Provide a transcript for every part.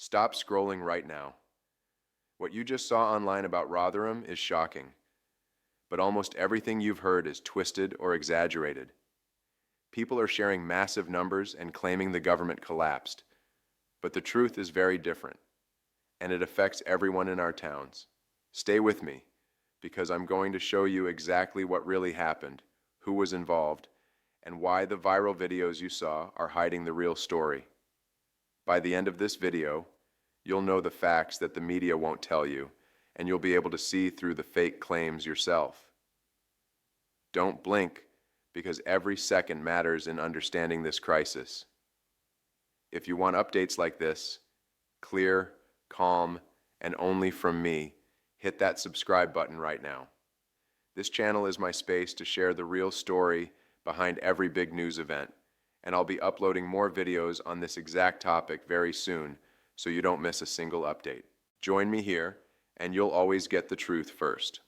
Stop scrolling right now. What you just saw online about Rotherham is shocking, but almost everything you've heard is twisted or exaggerated. People are sharing massive numbers and claiming the government collapsed, but the truth is very different, and it affects everyone in our towns. Stay with me, because I'm going to show you exactly what really happened, who was involved, and why the viral videos you saw are hiding the real story. By the end of this video, you'll know the facts that the media won't tell you, and you'll be able to see through the fake claims yourself. Don't blink, because every second matters in understanding this crisis. If you want updates like this, clear, calm, and only from me, hit that subscribe button right now. This channel is my space to share the real story behind every big news event, and I'll be uploading more videos on this exact topic very soon, so you don't miss a single update. Join me here, and you'll always get the truth first.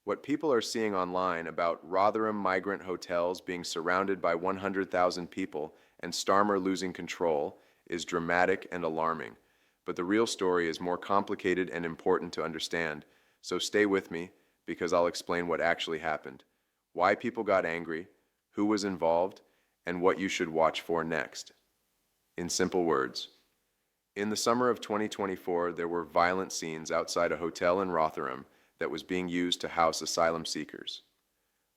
What people are seeing online about Rotherham Migrant hotels being surrounded by 100,000 people and Starmer losing control is dramatic and alarming, but the real story is more complicated and important to understand, so stay with me because I'll explain what actually happened, why people got angry, who was involved, and what you should watch for next. In simple words, in the summer of 2024, there were violent scenes outside a hotel in Rotherham that was being used to house asylum seekers.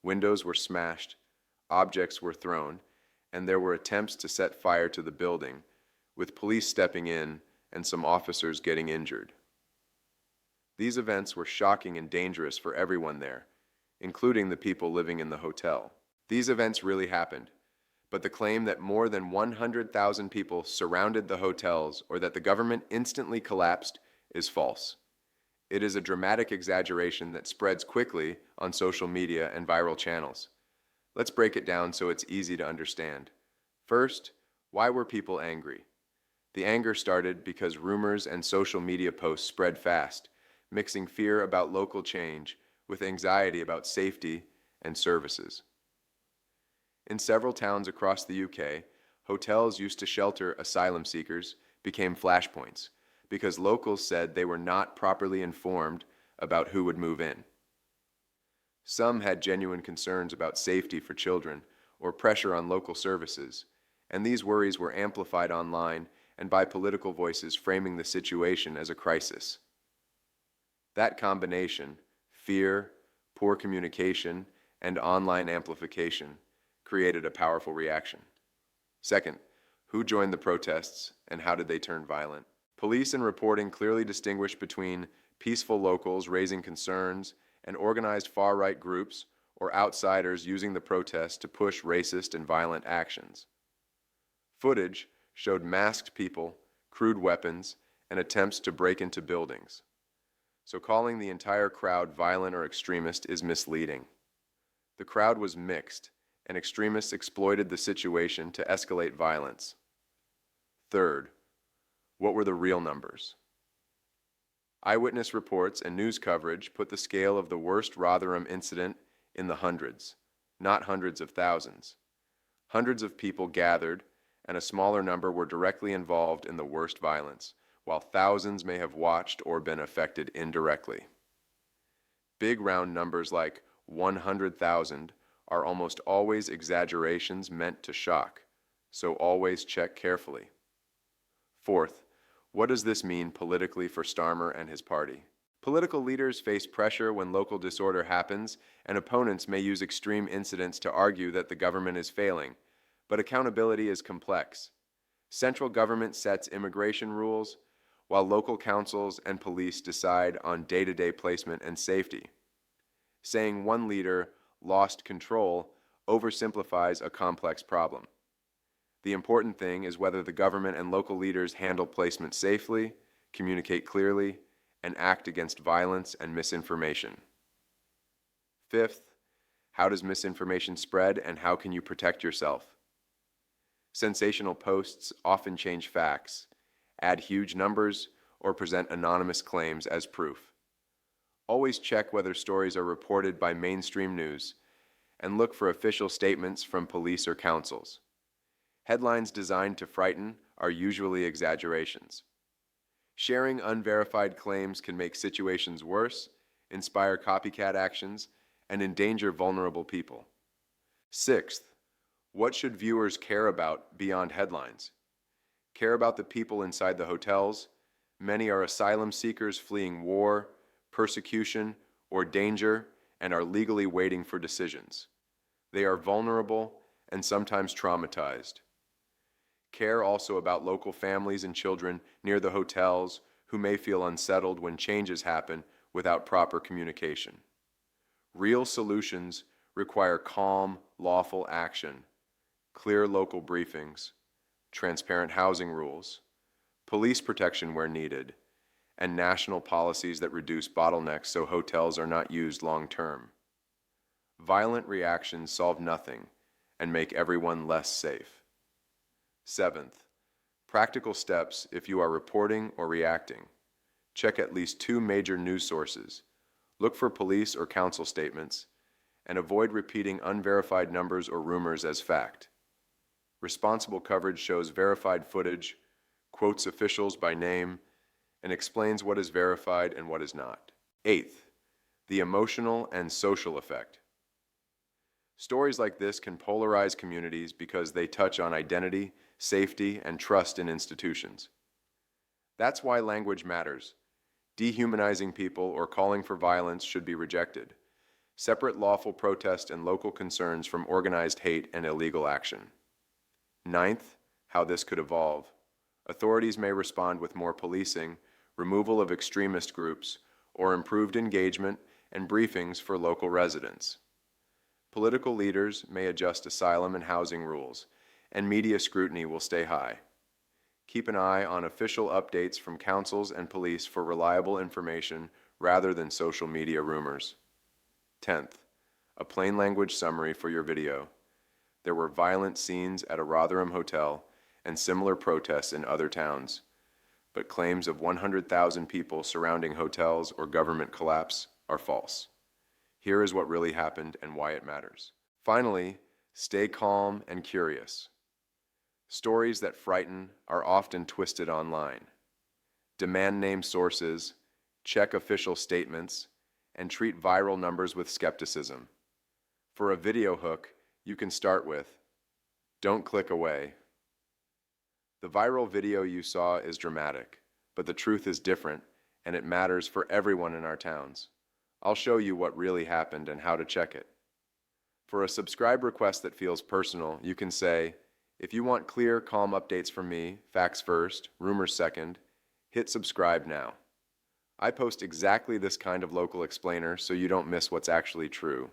Windows were smashed, objects were thrown, and there were attempts to set fire to the building, with police stepping in and some officers getting injured. These events were shocking and dangerous for everyone there, including the people living in the hotel. These events really happened, but the claim that more than 100,000 people surrounded the hotels or that the government instantly collapsed is false. It is a dramatic exaggeration that spreads quickly on social media and viral channels. Let's break it down so it's easy to understand. First, why were people angry? The anger started because rumors and social media posts spread fast, mixing fear about local change with anxiety about safety and services. In several towns across the UK, hotels used to shelter asylum seekers became flashpoints because locals said they were not properly informed about who would move in. Some had genuine concerns about safety for children or pressure on local services, and these worries were amplified online and by political voices framing the situation as a crisis. That combination, fear, poor communication, and online amplification, created a powerful reaction. Second, who joined the protests and how did they turn violent? Police and reporting clearly distinguish between peaceful locals raising concerns and organized far-right groups or outsiders using the protests to push racist and violent actions. Footage showed masked people, crude weapons, and attempts to break into buildings. So calling the entire crowd violent or extremist is misleading. The crowd was mixed, and extremists exploited the situation to escalate violence. Third, what were the real numbers? Eyewitness reports and news coverage put the scale of the worst Rotherham incident in the hundreds, not hundreds of thousands. Hundreds of people gathered, and a smaller number were directly involved in the worst violence, while thousands may have watched or been affected indirectly. Big round numbers like 100,000 are almost always exaggerations meant to shock, so always check carefully. Fourth, what does this mean politically for Starmer and his party? Political leaders face pressure when local disorder happens, and opponents may use extreme incidents to argue that the government is failing, but accountability is complex. Central government sets immigration rules, while local councils and police decide on day-to-day placement and safety. Saying one leader lost control oversimplifies a complex problem. The important thing is whether the government and local leaders handle placement safely, communicate clearly, and act against violence and misinformation. Fifth, how does misinformation spread and how can you protect yourself? Sensational posts often change facts, add huge numbers, or present anonymous claims as proof. Always check whether stories are reported by mainstream news, and look for official statements from police or councils. Headlines designed to frighten are usually exaggerations. Sharing unverified claims can make situations worse, inspire copycat actions, and endanger vulnerable people. Sixth, what should viewers care about beyond headlines? Care about the people inside the hotels. Many are asylum seekers fleeing war, persecution, or danger and are legally waiting for decisions. They are vulnerable and sometimes traumatized. Care also about local families and children near the hotels who may feel unsettled when changes happen without proper communication. Real solutions require calm, lawful action, clear local briefings, transparent housing rules, police protection where needed, and national policies that reduce bottlenecks so hotels are not used long-term. Violent reactions solve nothing and make everyone less safe. Seventh, practical steps if you are reporting or reacting. Check at least 2 major news sources. Look for police or council statements, and avoid repeating unverified numbers or rumors as fact. Responsible coverage shows verified footage, quotes officials by name, and explains what is verified and what is not. Eighth, the emotional and social effect. Stories like this can polarize communities because they touch on identity, safety, and trust in institutions. That's why language matters. Dehumanizing people or calling for violence should be rejected. Separate lawful protest and local concerns from organized hate and illegal action. Ninth, how this could evolve. Authorities may respond with more policing, removal of extremist groups, or improved engagement and briefings for local residents. Political leaders may adjust asylum and housing rules, and media scrutiny will stay high. Keep an eye on official updates from councils and police for reliable information rather than social media rumors. 10th, a plain language summary for your video. There were violent scenes at a Rotherham hotel and similar protests in other towns, but claims of 100,000 people surrounding hotels or government collapse are false. Here is what really happened and why it matters. Finally, stay calm and curious. Stories that frighten are often twisted online. Demand name sources, check official statements, and treat viral numbers with skepticism. For a video hook, you can start with, "Don't click away." The viral video you saw is dramatic, but the truth is different, and it matters for everyone in our towns. I'll show you what really happened and how to check it. For a subscribe request that feels personal, you can say, "If you want clear, calm updates from me, facts first, rumors second, hit subscribe now." I post exactly this kind of local explainer so you don't miss what's actually true.